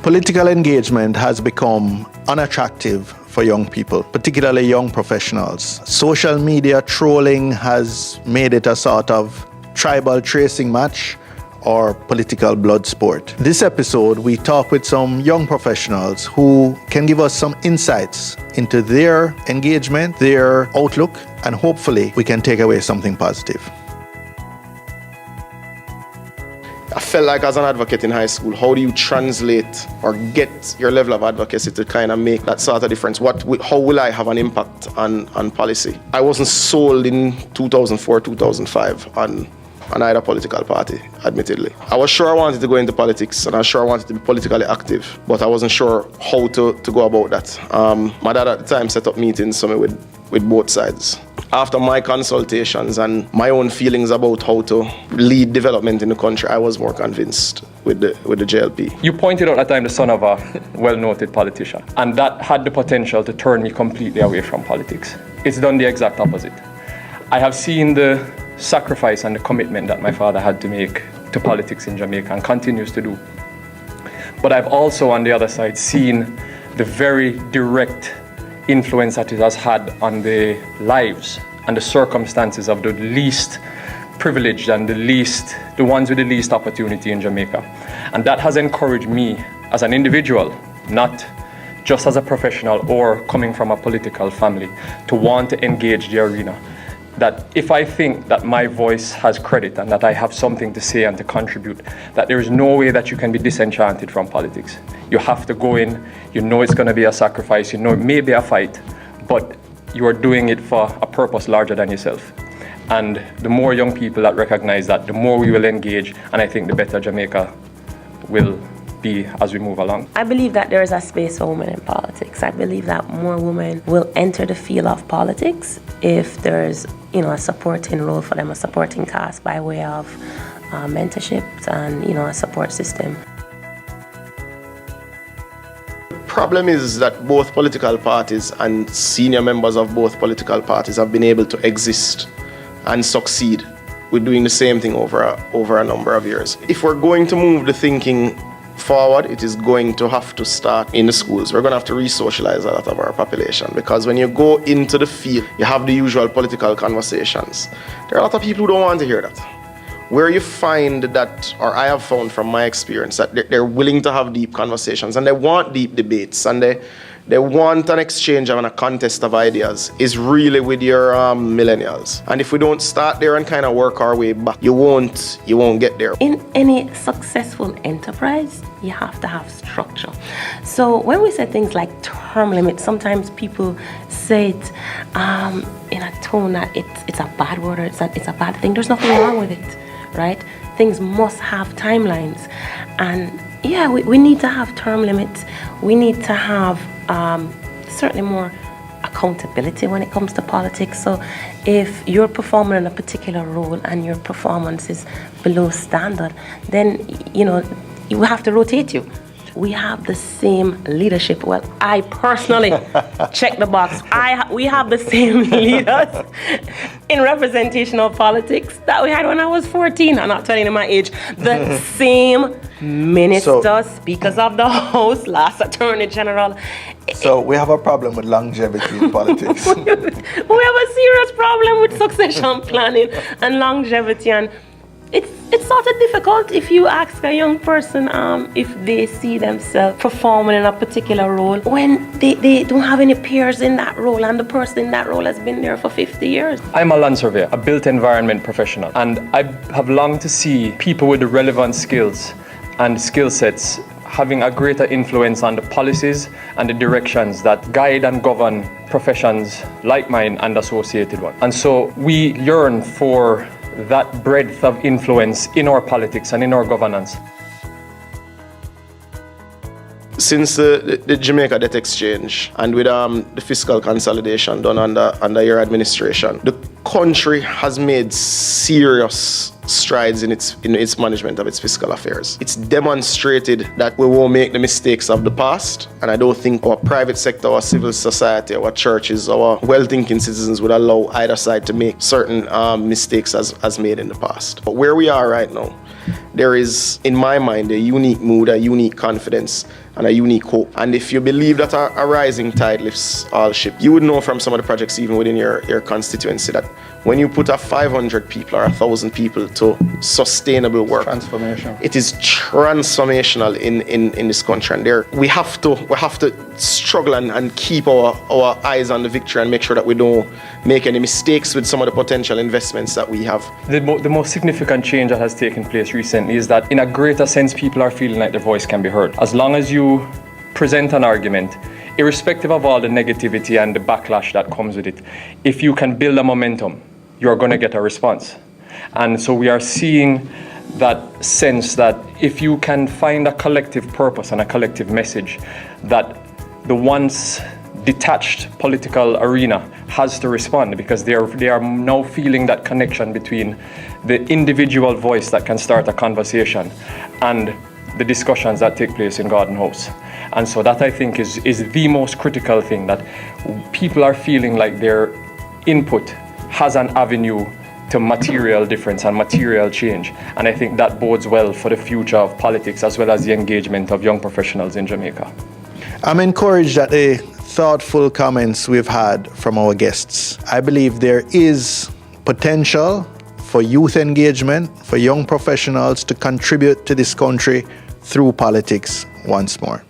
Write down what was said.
Political engagement has become unattractive for young people, particularly young professionals. Social media trolling has made it a sort of tribal tracing match or political blood sport. This episode, we talk with some young professionals who can give us some insights into their engagement, their outlook, and hopefully we can take away something positive. I felt like as an advocate in high school, how do you translate or get your level of advocacy to kind of make that sort of difference? How will I have an impact on policy? I wasn't sold in 2004, 2005 on either political party, admittedly. I was sure I wanted to go into politics and I was sure I wanted to be politically active, but I wasn't sure how to go about that. My dad at the time set up meetings with both sides. After my consultations and my own feelings about how to lead development in the country, I was more convinced with the JLP. You pointed out at the time the son of a well-noted politician, and that had the potential to turn me completely away from politics. It's done the exact opposite. I have seen the sacrifice and the commitment that my father had to make to politics in Jamaica and continues to do. But I've also, on the other side, seen the very direct influence that it has had on the lives and the circumstances of the least privileged and the ones with the least opportunity in Jamaica. And that has encouraged me as an individual, not just as a professional or coming from a political family, to want to engage the arena. That if I think that my voice has credit and that I have something to say and to contribute, that there is no way that you can be disenchanted from politics. You have to go in, you know it's going to be a sacrifice, you know it may be a fight, but you are doing it for a purpose larger than yourself. And the more young people that recognize that, the more we will engage, and I think the better Jamaica will be as we move along. I believe that there is a space for women in politics. I believe that more women will enter the field of politics if there's a supporting role for them, a supporting cast by way of mentorship and a support system. The problem is that both political parties and senior members of both political parties have been able to exist and succeed with doing the same thing over a number of years. If we're going to move the thinking forward, it is going to have to start in the schools. We're going to have to re-socialize a lot of our population, because when you go into the field, you have the usual political conversations. There are a lot of people who don't want to hear that. Where you find that, or I have found from my experience, that they're willing to have deep conversations and they want deep debates and they want an exchange and a contest of ideas, is really with your millennials. And if we don't start there and kind of work our way back, you won't get there. In any successful enterprise, you have to have structure. So when we say things like term limits, sometimes people say it in a tone that it's a bad word or it's a bad thing. There's nothing wrong with it, right? Things must have timelines. And yeah, we need to have term limits. We need to have certainly more accountability when it comes to politics. So if you're performing in a particular role and your performance is below standard, then you have to rotate you. We have the same leadership. Well, I personally check the box. We have the same leaders in representational politics that we had when I was 14. I'm not telling you my age. The same ministers, speakers of the House, last Attorney General. So we have a problem with longevity in politics. We have a serious problem with succession planning and longevity, and it's sort of difficult if you ask a young person if they see themselves performing in a particular role when they don't have any peers in that role and the person in that role has been there for 50 years. I'm a land surveyor, a built environment professional, and I have longed to see people with the relevant skills and skill sets having a greater influence on the policies and the directions that guide and govern professions like mine and associated ones. And so we yearn for that breadth of influence in our politics and in our governance. Since the Jamaica debt exchange and with the fiscal consolidation done under your administration, the country has made serious strides in its management of its fiscal affairs. It's demonstrated that we won't make the mistakes of the past, and I don't think our private sector, our civil society, our churches, our well-thinking citizens would allow either side to make certain mistakes as made in the past. But where we are right now, there is, in my mind, a unique mood, a unique confidence, and a unique hope. And if you believe that a rising tide lifts all ships, you would know from some of the projects even within your constituency that when you put a 500 people or 1,000 people to sustainable work, Transformation. it is transformational in this country. And there we have to struggle and keep our eyes on the victory and make sure that we don't make any mistakes with some of the potential investments that we have. The most significant change that has taken place recently is that in a greater sense people are feeling like their voice can be heard. As long as you present an argument, irrespective of all the negativity and the backlash that comes with it, if you can build a momentum, you're going to get a response. And so we are seeing that sense that if you can find a collective purpose and a collective message, that the once detached political arena has to respond, because they are now feeling that connection between the individual voice that can start a conversation and the discussions that take place in Garden House. And so that, I think, is the most critical thing, that people are feeling like their input has an avenue to material difference and material change. And I think that bodes well for the future of politics as well as the engagement of young professionals in Jamaica. I'm encouraged at the thoughtful comments we've had from our guests. I believe there is potential for youth engagement, for young professionals to contribute to this country through politics once more.